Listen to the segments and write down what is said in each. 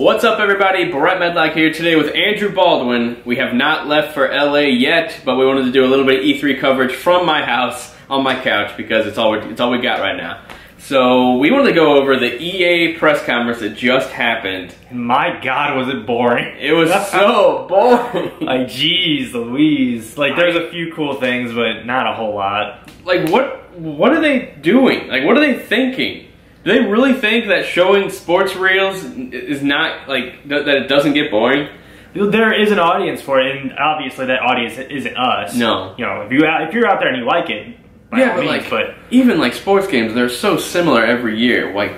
What's up, everybody? Brett Medlock here today with Andrew Baldwin. We have not left for LA yet, but we wanted to do a little bit of E3 coverage from my house on my couch because it's all we got right now. So we wanted to go over the EA press conference that just happened. My God, was it boring? It was so boring. Like, geez Louise. Like, there's a few cool things, but not a whole lot. Like, what are they doing? Like, what are they thinking? Do they really think that showing sports reels is not, like, that it doesn't get boring? There is an audience for it, and obviously that audience isn't us. No. You know, if you're out there and you like it, yeah, but even like sports games, they're so similar every year. Like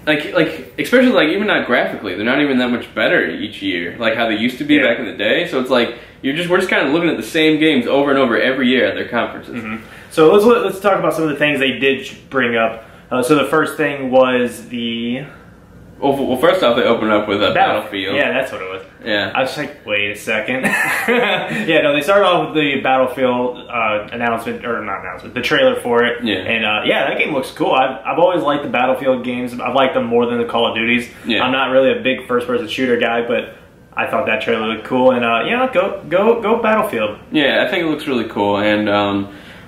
especially like even not graphically, they're not even that much better each year. Like how they used to be back in the day. So it's like we're just kind of looking at the same games over and over every year at their conferences. Mm-hmm. So let's talk about some of the things they did bring up. So the first thing was the... Well, first off, they opened up with a Battlefield. Yeah, that's what it was. Yeah. I was like, wait a second. Yeah, no, they started off with the Battlefield the trailer for it. Yeah. And yeah, that game looks cool. I've always liked the Battlefield games. I've liked them more than the Call of Duties. Yeah. I'm not really a big first-person shooter guy, but I thought that trailer looked cool. And yeah, go Battlefield. Yeah, I think it looks really cool. And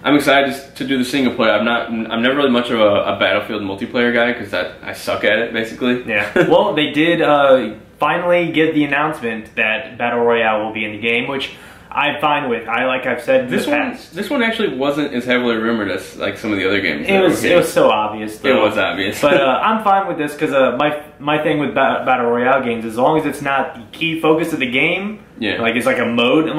I'm excited to do the single player. I'm never really much of a Battlefield multiplayer guy because I suck at it basically. Yeah. Well, they did finally give the announcement that Battle Royale will be in the game, which I'm fine with. Like I've said in the past. This one actually wasn't as heavily rumored as like some of the other games. It was so obvious, though. It was obvious. But I'm fine with this because my thing with Battle Royale games, as long as it's not the key focus of the game, like it's like a mode.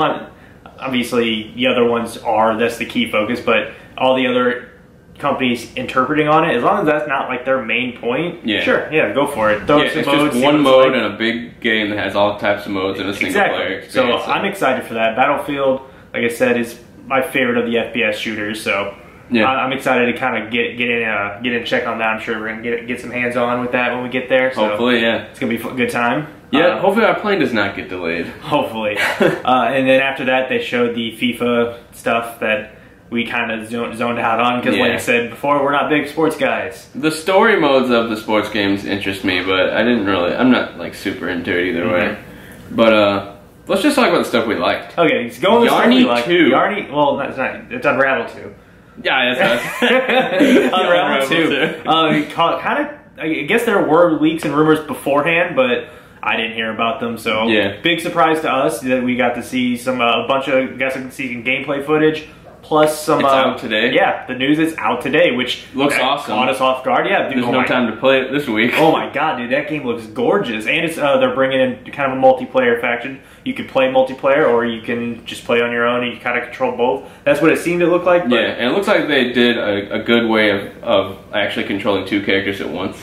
Obviously, the other ones that's the key focus, but all the other companies interpreting on it, as long as that's not like their main point, sure, go for it. It's just one mode in a big game that has all types of modes in a single player experience. So I'm excited for that. Battlefield, like I said, is my favorite of the FPS shooters, so I'm excited to kind of get in check on that. I'm sure we're gonna get some hands on with that when we get there. So hopefully, yeah, it's gonna be a good time. Yeah, hopefully our plane does not get delayed. Hopefully. And then after that, they showed the FIFA stuff that we kind of zoned out on because, like I said before, we're not big sports guys. The story modes of the sports games interest me, but I'm not like super into it either way. But let's just talk about the stuff we liked. Okay, let's go on the stuff we liked. 2. Well, that's not. It's Unravel 2. Yeah, that's Unravel 2. I guess there were leaks and rumors beforehand, but I didn't hear about them, so big surprise to us that we got to see some some gameplay footage, plus some. It's out today. Yeah, the news is out today, which looks awesome. Caught us off guard. Yeah, dude, there's no time to play it this week. Oh my God, dude, that game looks gorgeous, and it's they're bringing in kind of a multiplayer faction. You can play multiplayer, or you can just play on your own, and you kind of control both. That's what it seemed to look like. But yeah, and it looks like they did a good way of actually controlling 2 characters at once.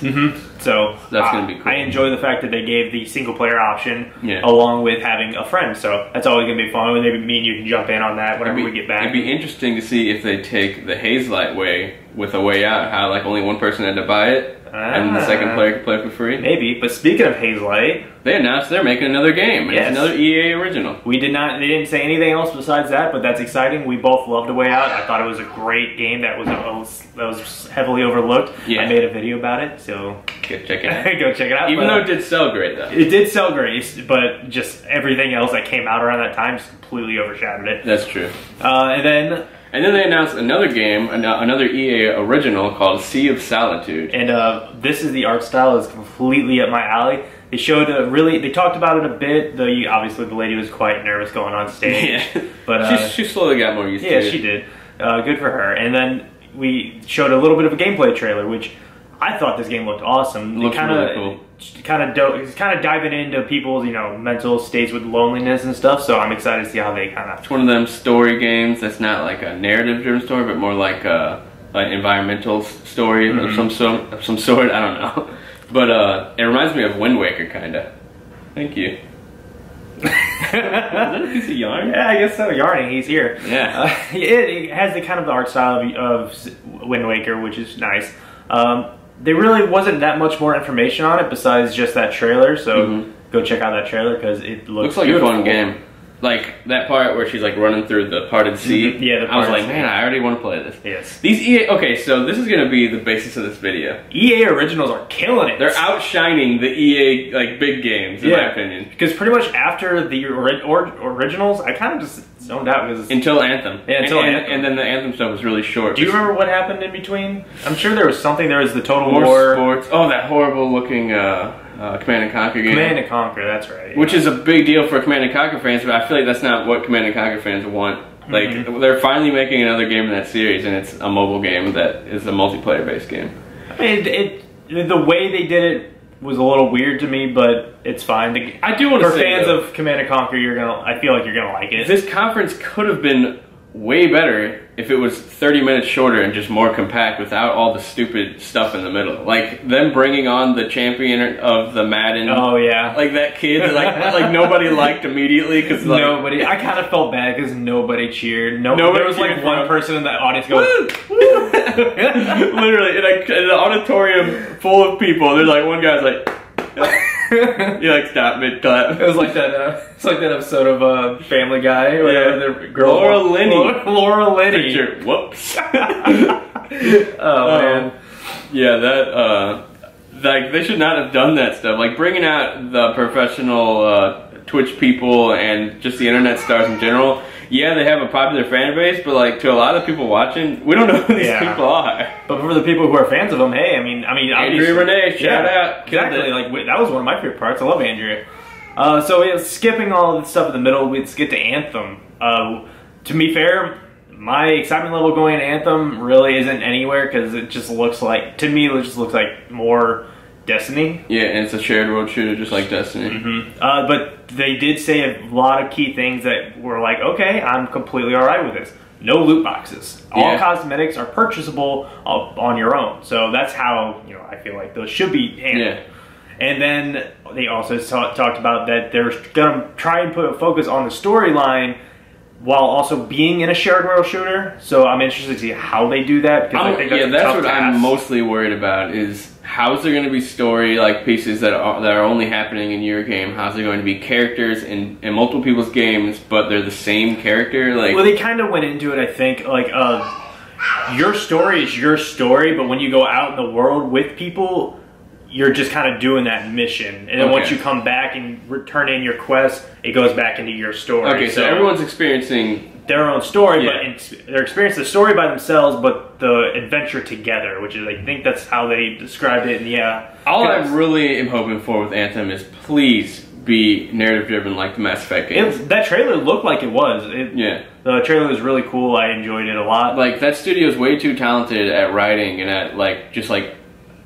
So that's going to be cool. I enjoy the fact that they gave the single player option along with having a friend. So that's always going to be fun. Maybe me and you can jump in on that whenever we get back. It'd be interesting to see if they take the Hazelight way with a way out. How like only one person had to buy it. And the second player could play for free? Maybe, but speaking of Hazelight, they announced they're making another game. It's another EA original. They didn't say anything else besides that, but that's exciting. We both loved A Way Out. I thought it was a great game that was heavily overlooked. Yeah. I made a video about it, so go check it out. Go check it out. Even though it did sell great, though. It did sell great, but just everything else that came out around that time just completely overshadowed it. That's true. And then they announced another game, another EA original called Sea of Solitude. And this is the art style is completely up my alley. They showed they talked about it a bit. Obviously the lady was quite nervous going on stage. Yeah, but she slowly got more used to it. Yeah, she did. Good for her. And then we showed a little bit of a gameplay trailer, which I thought this game looked awesome. It looks really cool. It's kind of diving into people's mental states with loneliness and stuff. So I'm excited to see how they kind of. It's one of them story games that's not like a narrative-driven story, but more like an environmental story of some sort. I don't know, but it reminds me of Wind Waker, kind of. Thank you. Is that a piece of yarn? Yeah, I guess so. Yarning, he's here. Yeah. It has the kind of the art style of Wind Waker, which is nice. There really wasn't that much more information on it besides just that trailer, so go check out that trailer because it looks like beautiful. A fun game. Like that part where she's like running through the parted sea. Yeah, I was like, man, I already want to play this. Yes. These EA. Okay, so this is gonna be the basis of this video. EA originals are killing it. They're outshining the EA like big games, in my opinion. Because pretty much after the originals, I kind of just zoned out because until Anthem. Yeah, until Anthem. And then the Anthem stuff was really short. Do you remember what happened in between? I'm sure there was something. There was the Total War Sports. Oh, that horrible looking. Command and Conquer game. Command and Conquer, that's right. Which is a big deal for Command and Conquer fans, but I feel like that's not what Command and Conquer fans want. Like, they're finally making another game in that series, and it's a mobile game that is a multiplayer-based game. I mean, the way they did it was a little weird to me, but it's fine. I do want to say, for fans of Command and Conquer, I feel like you're gonna like it. This conference could have been way better if it was 30 minutes shorter and just more compact without all the stupid stuff in the middle. Like them bringing on the champion of the Madden. Oh yeah, like that kid like nobody liked immediatly because like, nobody. I kind of felt bad because nobody cheered. Nobody there was like one person in the audience going, woo! Literally in an auditorium full of people. There's like one guy's like. You like stop mid clap. It was like that. It's like that episode of Family Guy. Where the girl Laura Linney. Laura Linney. Picture. Whoops. Oh man. Yeah, that. Like they should not have done that stuff. Like bringing out the professional Twitch people and just the internet stars in general. Yeah, they have a popular fan base, but like to a lot of people watching, we don't know who these people are. But for the people who are fans of them, hey, I mean, Andrea Renee, shout out. Exactly, like that was one of my favorite parts. I love Andrea. So yeah, skipping all the stuff in the middle, let's get to Anthem. To be fair, my excitement level going to Anthem really isn't anywhere because it just looks like, to me, it just looks like more Destiny. Yeah, and it's a shared world shooter just like Destiny. But they did say a lot of key things that were like, okay, I'm completely alright with this. No loot boxes. All cosmetics are purchasable on your own. So that's how, I feel like those should be handled. Yeah. And then they also talked about that they're going to try and put a focus on the storyline while also being in a shared world shooter. So I'm interested to see how they do that. I think that's what I'm mostly worried about is how's there going to be story like pieces that are only happening in your game? How's there going to be characters in multiple people's games, but they're the same character? Like, well, they kind of went into it, I think, like your story is your story, but when you go out in the world with people, you're just kind of doing that mission, and then once you come back and return in your quest, it goes back into your story. Okay, so everyone's experiencing their own story, but they're experiencing the story by themselves, but the adventure together, which is, I think that's how they described it. And all I really am hoping for with Anthem is please be narrative driven like the Mass Effect games. That trailer looked like it was. The trailer was really cool. I enjoyed it a lot. Like that studio is way too talented at writing and at like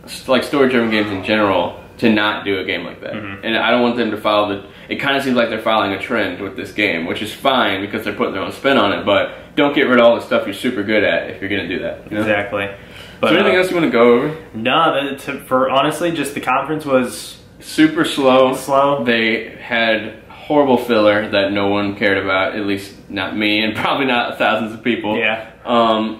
story-driven games in general to not do a game like that. And I don't want them to follow it kind of seems like they're following a trend with this game, which is fine because they're putting their own spin on it, but don't get rid of all the stuff you're super good at if you're going to do that. You know? Exactly. But, is there anything else you want to go over? No, for honestly, just the conference was super slow. They had horrible filler that no one cared about, at least not me, and probably not thousands of people. Yeah. And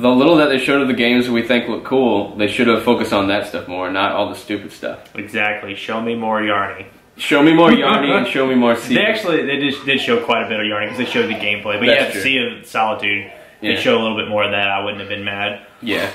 the little that they showed of the games we think look cool, they should have focused on that stuff more, not all the stupid stuff. Exactly. Show me more Yarny. Show me more Yarny and show me more Sea. They did show quite a bit of Yarny because they showed the gameplay. But Sea of Solitude, they showed a little bit more of that. I wouldn't have been mad. Yeah.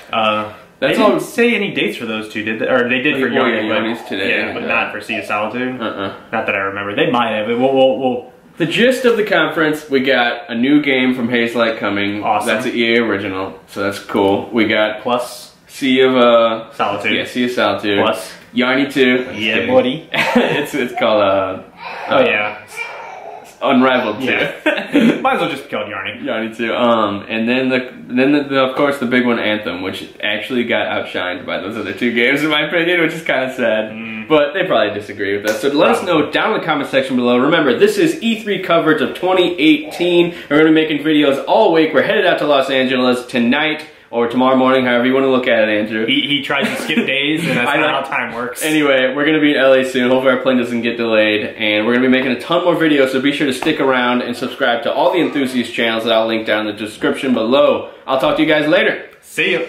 They didn't say any dates for those two, did they? Or they did for Yarny's today. But not for Sea of Solitude. Not that I remember. They might have. We'll The gist of the conference, we got a new game from Hazelight coming. Awesome. That's an EA original, so that's cool. We got plus Sea of Solitude. Yeah, Sea of Solitude. Plus Yarny 2. Yeah, buddy. it's called Unravel 2. Yeah. Might as well just be called Yarny. Yarny 2. And then of course the big one, Anthem, which actually got outshined by those other two games in my opinion, which is kind of sad. But they probably disagree with us. So let us know down in the comment section below. Remember, this is E3 coverage of 2018. We're going to be making videos all week. We're headed out to Los Angeles tonight or tomorrow morning, however you want to look at it, Andrew. He tries to skip days, and that's not how time works. Anyway, we're going to be in LA soon. Hopefully our plane doesn't get delayed. And we're going to be making a ton more videos, so be sure to stick around and subscribe to all the Enthusiast channels that I'll link down in the description below. I'll talk to you guys later. See ya.